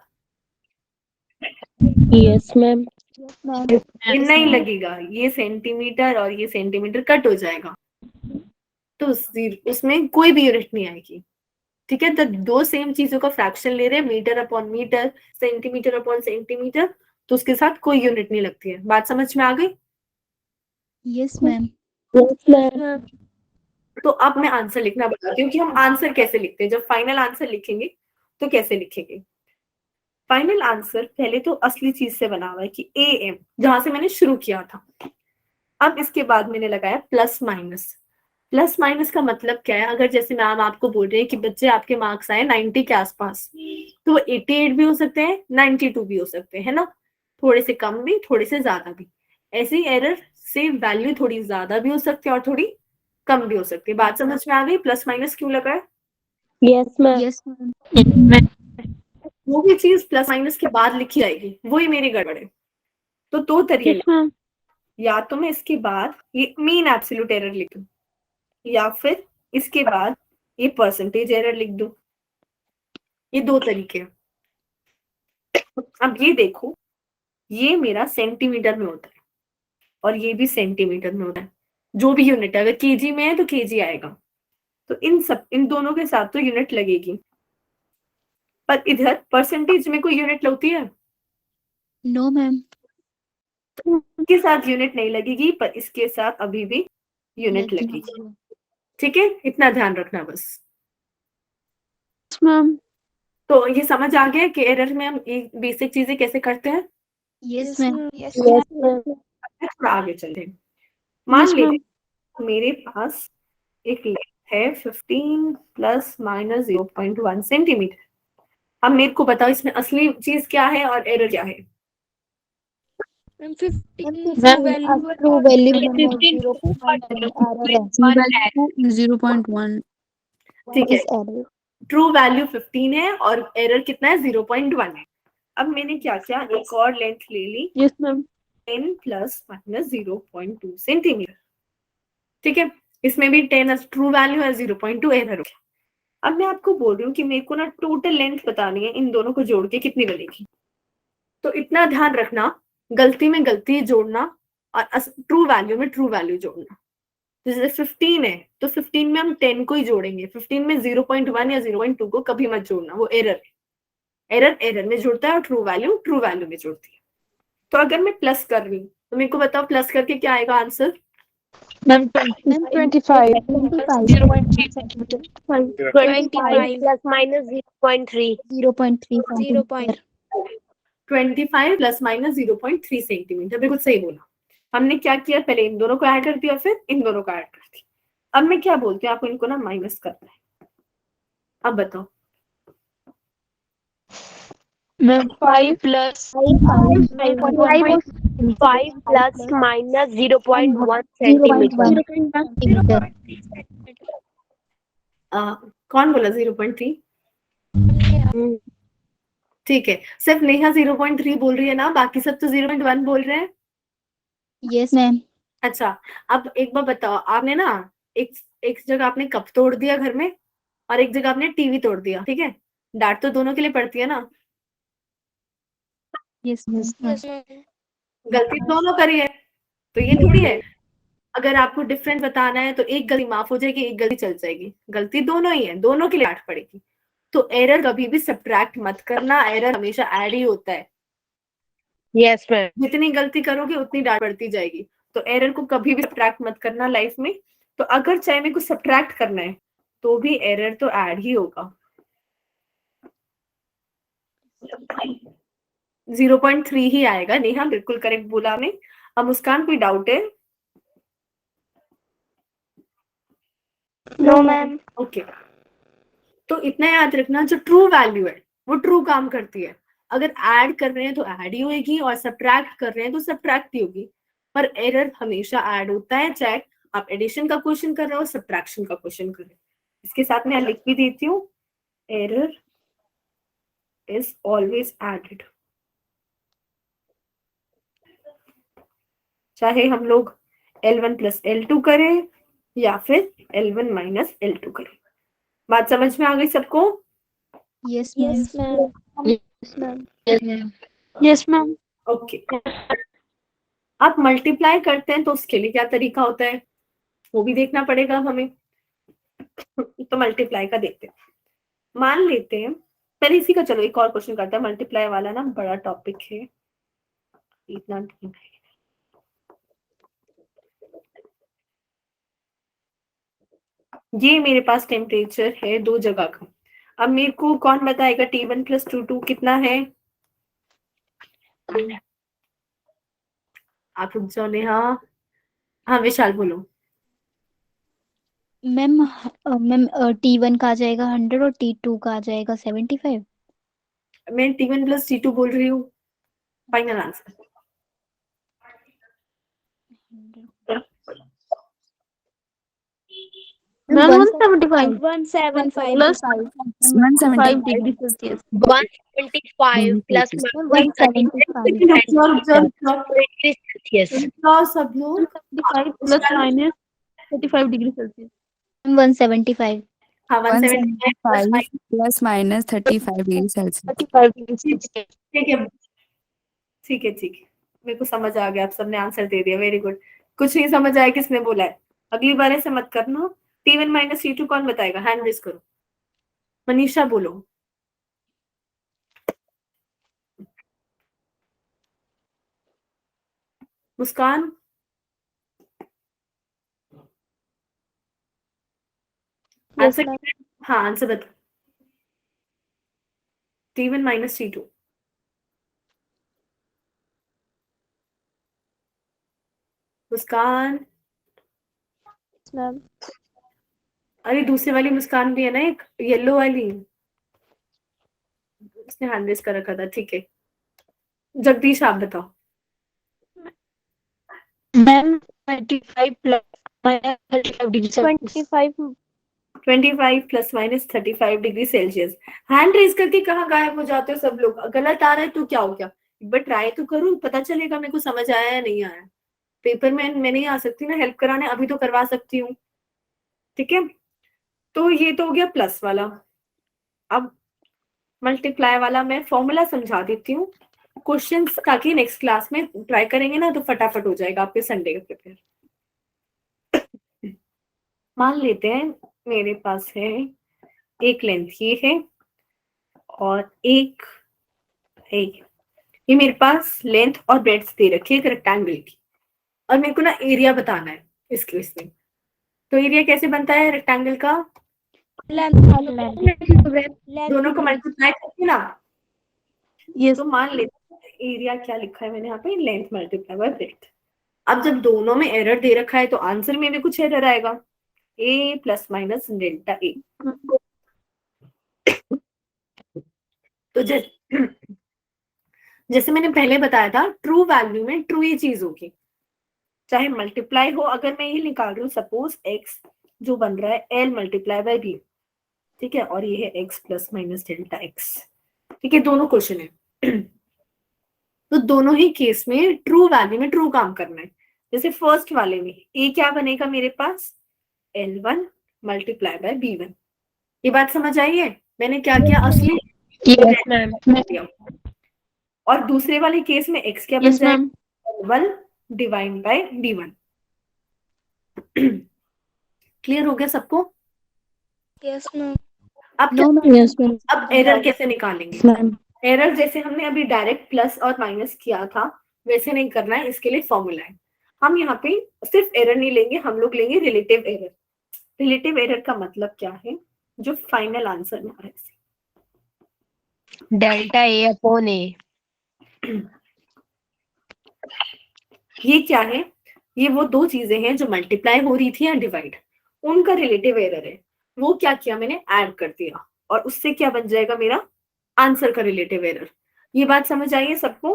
Yes ma'am.
ये नहीं लगेगा, ये सेंटीमीटर और ये सेंटीमीटर कट हो जाएगा, तो उसमें कोई भी यूनिट नहीं आएगी। ठीक है? तो दो सेम चीजों का फ्रैक्शन ले रहे हैं, metre upon metre, centimetre upon centimetre, तो उसके साथ कोई यूनिट नहीं लगती है। बात समझ में आ गई?
Yes ma'am.
Yes ma'am.
तो अब मैं आंसर लिखना बताती हूँ कि हम आंसर कैसे लिखते हैं। जब फाइनल आंसर लिखेंगे तो कैसे लिखेंगे? फाइनल आंसर पहले तो असली चीज से बना हुआ है कि ए एम, जहां से मैंने शुरू किया था। अब इसके बाद मैंने लगाया प्लस माइनस। प्लस माइनस का मतलब क्या है? अगर जैसे मैम आपको बोल रहे हैं कि बच्चे आपके मार्क्स आए 90 के आसपास, तो वो 88 भी हो सकते हैं, 92 भी हो सकते हैं, है ना? थोड़े से कम भी, थोड़े से ज्यादा भी। ऐसे ही एरर से वैल्यू थोड़ी ज्यादा भी हो सकती है और थोड़ी कम भी हो सकती है। बात समझ में आ गई? प्लस माइनस क्यों लगा है?
Yes, ma'am.
Yes, ma'am.
वो भी चीज प्लस माइनस के बाद लिखी जाएगी, वही मेरी गड़बड़ है। तो दो तरीके
Yes, ma'am.
या तो मैं इसके बाद ये मीन एब्सोल्यूट एरर लिख दूं, या फिर इसके बाद ये परसेंटेज एरर लिख दूं। ये दो तरीके हैं। अब ये देखो, ये मेरा सेंटीमीटर में होता है और ये भी सेंटीमीटर में होता है। जो भी यूनिट है, अगर केजी में है तो केजी आएगा। तो इन दोनों के साथ तो यूनिट लगेगी, पर इधर परसेंटेज में कोई यूनिट लगती है?
No, ma'am.
इसके साथ यूनिट नहीं लगेगी, पर इसके साथ अभी भी यूनिट लगेगी। ठीक है, इतना ध्यान रखना बस।
Yes, ma'am.
तो ये समझ आ गया कि एरर में हम ये बेसिक चीजें कैसे करते हैं।
Yes, ma'am.
Yes, ma'am.
थोड़ा आगे चलते हैं। मान
Yes,
लेते
ma'am.
हैं मेरे पास एक लेंथ है 15 प्लस माइनस 0.1 सेंटीमीटर। अब मेरे को बताओ इसमें असली चीज क्या है और एरर क्या है?
Ma'am, 15
Ma'am, true value number
15
error है.
0.1.
ठीक है,
Is error.
ट्रू वैल्यू 15 है और एरर कितना है? 0.1 है। अब मैंने क्या किया, एक और लेंथ ले ली,
Yes, ma'am.
10 plus minus 0.2 centimetre. ठीक है, इसमें भी 10 ट्रू वैल्यू है, 0.2 एरर हो गया। अब मैं आपको बोल रही हूँ कि मेरे को ना टोटल लेंथ बतानी है, इन दोनों को जोड़ के कितनी बनेगी। तो इतना ध्यान रखना, गलती में गलती जोड़ना और ट्रू वैल्यू में ट्रू वैल्यू जोड़ना। जैसे 15 है तो 15 में हम 10 को ही जोड़ेंगे, 15 में 0.1 या 0.2 को कभी मत जोड़ना, वो एरर है। एरर एरर में जुड़ता है और ट्रू वैल्यू में जुड़ती है। तो अगर मैं प्लस कर रही हूँ तो मेरे को बताओ प्लस करके क्या आएगा answer?
Ma'am, 25.
0.3 centimeter.
25 plus minus 0.3.
0.3
0.
centimeter.
25 plus minus 0.3 centimetre. बिल्कुल सही बोला। हमने क्या किया, पहले इन दोनों को ऐड कर दिया, फिर इन दोनों को ऐड कर दिया। अब मैं क्या बोलती हूँ, आपको इनको ना माइनस करना है। अब बताओ।
Ma'am, 5 plus 5 plus minus 0.1 centimeter.
0.1 centimeter.
कौन बोला 0.3? ठीक है, सिर्फ नेहा 0.3 बोल रही है ना, बाकी सब तो 0.1 बोल रहे हैं।
Yes, ma'am.
अच्छा, अब एक बार बताओ, आपने ना एक जगह आपने कप तोड़ दिया घर में और एक जगह आपने टीवी तोड़ दिया, ठीक है, डांट तो दोनों के लिए पड़ती है ना।
Yes, ma'am.
Yes, ma'am.
गलती दोनों करी है, तो ये थोड़ी है अगर आपको डिफरेंस बताना है तो एक गलती माफ हो जाएगी, एक गलती चल जाएगी। गलती दोनों ही है, दोनों के लिए डांट पड़ेगी। तो एरर कभी भी सब्ट्रैक्ट मत करना, एरर हमेशा ऐड ही होता है।
Yes, ma'am.
जितनी गलती करोगे उतनी डांट पड़ती जाएगी। तो एरर को कभी भी सब्ट्रैक्ट मत करना लाइफ में। तो अगर चाहे मेरे को सब्ट्रैक्ट करना है तो भी एरर तो ऐड ही होगा। 0.3 ही आएगा। नेहा बिल्कुल करेक्ट बोला आपने। अब मुस्कान कोई डाउट है?
No, ma'am.
ओके, तो इतना याद रखना, जो ट्रू वैल्यू है वो ट्रू काम करती है। अगर ऐड कर रहे हैं तो ऐड ही होगी और सब्ट्रैक्ट कर रहे हैं तो सब्ट्रैक्ट ही होगी। पर एरर हमेशा ऐड होता है, चाहे आप एडिशन का क्वेश्चन कर रहे हो, सब्ट्रैक्शन का क्वेश्चन कर रहे हो। इसके साथ मैं लिख भी देती हूँ, एरर इज ऑलवेज एडेड। चाहे हम लोग L1 प्लस L2 करें या फिर L1 माइनस L2 करें। बात समझ में आ गई सबको?
Yes, ma'am.
Yes, ma'am. Yes, ma'am. Yes, ma'am.
Okay, आप मल्टीप्लाई करते हैं तो उसके लिए क्या तरीका होता है वो भी देखना पड़ेगा हमें। तो मल्टीप्लाई का देखते हैं। मान लेते हैं, पहले इसी का चलो एक और क्वेश्चन करते हैं। मल्टीप्लाई वाला ना बड़ा टॉपिक है, इतना नहीं है। ये मेरे पास टेम्परेचर है 2 जगह का। अब मेरे को कौन बताएगा T1 प्लस T2 कितना है? आप रुक जाओ नेहा। हाँ विशाल बोलो।
मैम मैम T1 का आ जाएगा 100 और T2 का आ जाएगा 75.
मैं T1 प्लस T2 बोल रही हूँ। Final answer.
Ma'am 175
175
plus 5
175
degree Celsius.
175 plus minus
175
degree Celsius.
सब लोग
175 plus minus 35 degree Celsius.
175
हाँ 175
175 plus minus 35 degree Celsius.
35 degree Celsius.
ठीक है ठीक है ठीक है, मेरे को समझ आ गया, आप सबने आंसर दे दिया, वेरी गुड। कुछ नहीं समझ आया किसने बोला है, अगली बार ऐसे मत करना। T1 माइनस T2 कौन बताएगा, हैंड रेज करो। मनीषा बोलो। मुस्कान,
Yes,
आंसर
ma'am.
हाँ आंसर बता। T1 माइनस T2 मुस्कान।
Yes, ma'am.
अरे दूसरी वाली मुस्कान भी है ना, एक येलो वाली, उसने हैंड रेज कर रखा था। ठीक है जगदीश आप बताओ।
Ma'am 25 plus minus 35 degree Celsius.
25
25 plus minus 35 degree Celsius. Hand raise करके कहाँ गायब हो जाते हो सब लोग, गलत आ रहा है तो क्या हो गया, एक बार ट्राई तो करूँ, पता चलेगा मेरे को समझ आया या नहीं आया। पेपर में मैं नहीं आ सकती ना हेल्प कराने, अभी तो करवा सकती हूँ। ठीक है तो ये तो हो गया प्लस वाला। अब मल्टीप्लाई वाला मैं फॉर्मूला समझा देती हूँ क्वेश्चंस, ताकि नेक्स्ट क्लास में ट्राई करेंगे ना तो फटाफट हो जाएगा आपके संडे का प्रिपेयर। मान लेते हैं मेरे पास है एक लेंथ ये है और एक ये मेरे पास लेंथ और ब्रेड्थ दे रखी है एक रेक्टेंगल की, और मेरे को ना एरिया बताना है इस केस में। तो एरिया कैसे बनता है रेक्टेंगल का, दोनों को मल्टीप्लाई करके ना।
Yes.
तो मान लेते हैं एरिया क्या लिखा है मैंने यहाँ पे, लेंथ मल्टीप्लाई बाय ब्रेड्थ। अब जब दोनों में एरर दे रखा है तो आंसर में भी कुछ एरर आएगा, a plus minus delta A. तो जैसे मैंने पहले बताया था ट्रू वैल्यू में ट्रू ही चीज होगी, चाहे मल्टीप्लाई हो। अगर मैं ये निकाल रही हूँ सपोज x जो बन रहा है l मल्टीप्लाई बाय b, ठीक है, और ये है x plus minus delta x। ठीक है दोनों क्वेश्चन है तो दोनों ही केस में ट्रू वैल्यू में ट्रू काम करना है। जैसे फर्स्ट वाले में a क्या बनेगा मेरे पास, l1 मल्टीप्लाई बाय b1। ये बात समझ आई है, मैंने क्या किया असली
Yes, ma'am.
और दूसरे वाले केस में x क्या बन
Yes,
जाएगा,
ma'am.
l1 divide by b1। Clear हो गया सबको।
Yes, ma'am.
अब क्या,
Yes, ma'am.
अब एरर कैसे निकालेंगे,
Ma'am.
एरर जैसे हमने अभी डायरेक्ट प्लस और माइनस किया था वैसे नहीं करना है, इसके लिए फॉर्मूला है। हम यहाँ पे सिर्फ एरर नहीं लेंगे, हम लोग लेंगे रिलेटिव एरर। रिलेटिव एरर का मतलब क्या है, जो फाइनल आंसर में आ रहा है।
Delta A upon A.
ये क्या है, ये वो दो चीजें हैं जो मल्टीप्लाई हो रही थी या डिवाइड, उनका रिलेटिव एरर है। वो क्या किया मैंने, ऐड कर दिया, और उससे क्या बन जाएगा मेरा आंसर का रिलेटिव एरर। ये बात समझ आई है सबको।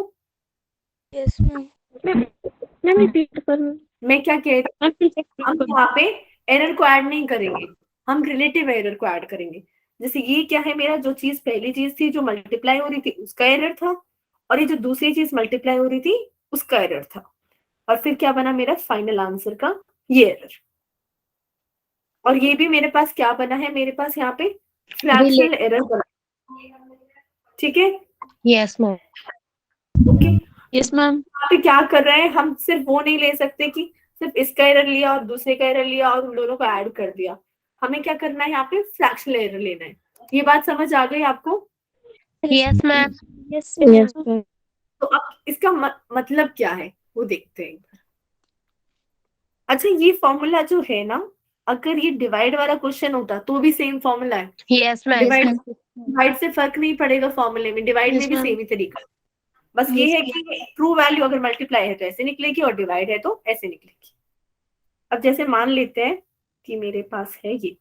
Yes, ma'am.
Ma'am, repeat for me.
मैं क्या कह रही
Ma'am, please
हूँ, हम
repeat for me.
यहाँ पे एरर को ऐड नहीं करेंगे, हम रिलेटिव एरर को ऐड करेंगे। जैसे ये क्या है मेरा, जो चीज पहली चीज थी जो मल्टीप्लाई हो रही थी उसका एरर था, और ये जो दूसरी चीज मल्टीप्लाई हो रही थी उसका एरर था, और फिर क्या बना मेरा फाइनल आंसर का ये एरर। और ये भी मेरे पास क्या बना है, मेरे पास यहाँ पे फ्रैक्शनल एरर बना। ठीक है
Yes, ma'am.
Okay.
Yes, ma'am.
यहाँ पे क्या कर रहे हैं, हम सिर्फ वो नहीं ले सकते कि सिर्फ इसका एरर लिया और दूसरे का एरर लिया और उन दोनों को ऐड कर दिया। हमें क्या करना है, यहाँ पे फ्रैक्शनल एरर लेना है। ये बात समझ आ गई आपको।
Yes, ma'am.
Yes,
Yes,
ma'am.
ma'am.
तो अब इसका मतलब क्या है वो देखते हैं एक बार। अच्छा ये फॉर्मूला जो है ना, अगर ये डिवाइड वाला क्वेश्चन होता तो भी सेम फॉर्मूला है।
Yes, ma'am.
डिवाइड से फर्क नहीं पड़ेगा फॉर्मूले में, डिवाइड
Yes,
में भी
ma'am.
सेम ही तरीका है। बस ये है कि ट्रू वैल्यू अगर मल्टीप्लाई है तो ऐसे निकलेगी और डिवाइड है तो ऐसे निकलेगी। अब जैसे मान लेते हैं कि मेरे पास है ये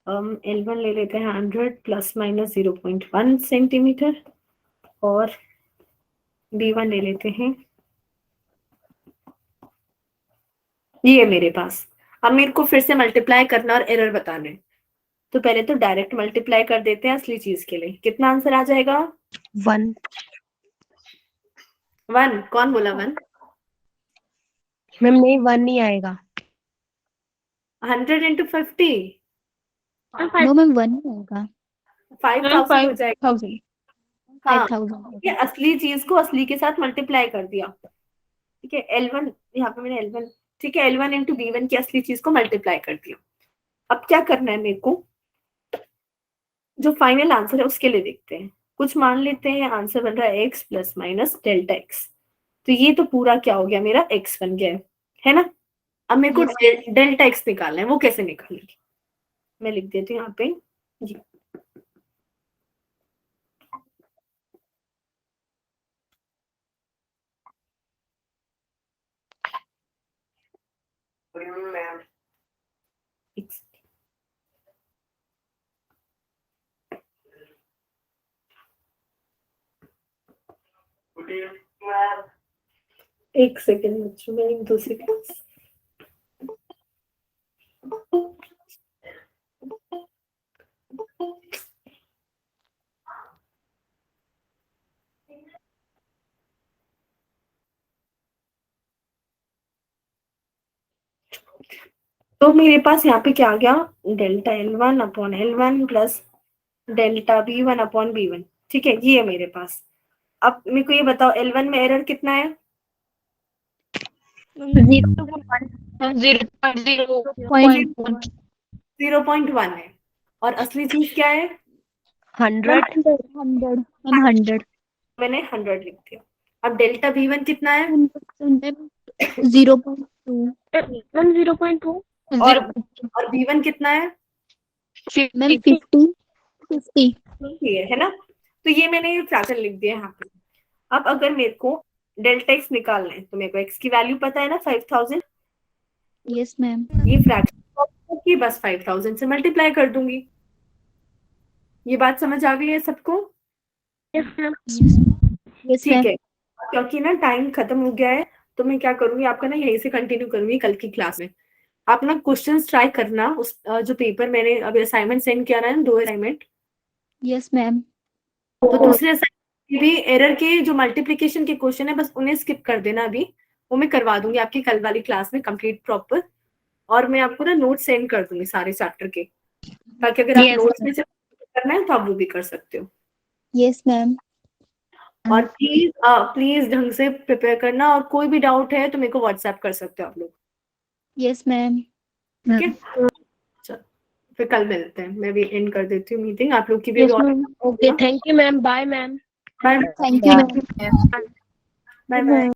L1 ले लेते हैं 100 प्लस माइनस 0.1 सेंटीमीटर, और B1 ले लेते हैं, ये है मेरे पास। अब मेरे को फिर से मल्टीप्लाई करना और एरर बताना है, तो पहले तो डायरेक्ट मल्टीप्लाई कर देते हैं असली चीज के लिए। कितना आंसर आ जाएगा?
1.
1। कौन बोला 1?
मैम नहीं 1 नहीं आएगा.
100 into 50
नो मैम 1 होगा।
5000 हो जाएगा।
5000.
हाँ,
5000
ये असली चीज को असली के साथ मल्टीप्लाई कर दिया। ठीक है, L1 यहाँ पे मैंने L1, ठीक है, L1 into B1 की असली चीज को मल्टीप्लाई कर दिया। अब क्या करना है मेरे को, जो फाइनल आंसर है उसके लिए देखते हैं। कुछ मान लेते हैं आंसर बन रहा है x plus minus delta x, तो ये तो पूरा क्या हो गया, मेरा x बन गया है ना। अब मेरे को डेल्टा x निकालना है, वो कैसे निकालेंगे, मैं लिख देती हूँ यहाँ पे जी। एक सेकेंड बच्चों, मैं एक दूसरी क्लास। तो मेरे पास यहाँ पे क्या आ गया, delta L1 upon L1 plus delta B1 upon B1। ठीक है, ये है मेरे पास। अब मेरे को ये बताओ L1 में एरर कितना है? 0.1 है। और असली चीज क्या है?
100.
100
मैंने 100 लिख दिया। अब डेल्टा B1 कितना है?
0.2
0.2
और B1 कितना है?
मैम 50
ये है ना, तो ये मैंने ये फ्रैक्शन लिख दिया यहाँ पे। अब अगर मेरे को डेल्टा x निकालना है, तो मेरे को x की वैल्यू पता है ना, 5000।
Yes ma'am.
ये फ्रैक्शन की बस 5000 से मल्टीप्लाई कर दूंगी। ये बात समझ आ गई है सबको?
यस
ठीक
मैम।
है, क्योंकि ना टाइम खत्म हो गया है, तो मैं क्या करूंगी, आपका ना यहीं से कंटिन्यू करूंगी कल की क्लास में। आप ना क्वेश्चंस ट्राई करना, उस जो पेपर मैंने अभी असाइनमेंट सेंड किया ना, 2 असाइनमेंट,
यस मैम।
तो दूसरे असाइनमेंट भी एरर के जो मल्टीप्लिकेशन के क्वेश्चन है, बस उन्हें स्किप कर देना अभी, वो मैं करवा दूंगी आपकी कल वाली क्लास में कंप्लीट प्रॉपर। और मैं आपको ना नोट सेंड कर दूंगी सारे चैप्टर के, ताकि अगर आप
Yes,
नोट्स में से करना है तो आप वो भी कर सकते हो।
Yes ma'am.
और प्लीज ढंग से प्रिपेयर करना, और कोई भी डाउट है तो मेरे को व्हाट्सएप कर सकते हो आप लोग।
Yes ma'am.
ठीक है, चलो फिर कल मिलते हैं। मैं भी एंड कर देती हूँ मीटिंग, आप लोग की भी
okay. Thank you, ma'am. Bye, ma'am.
Bye
thank you ma'am.
Bye.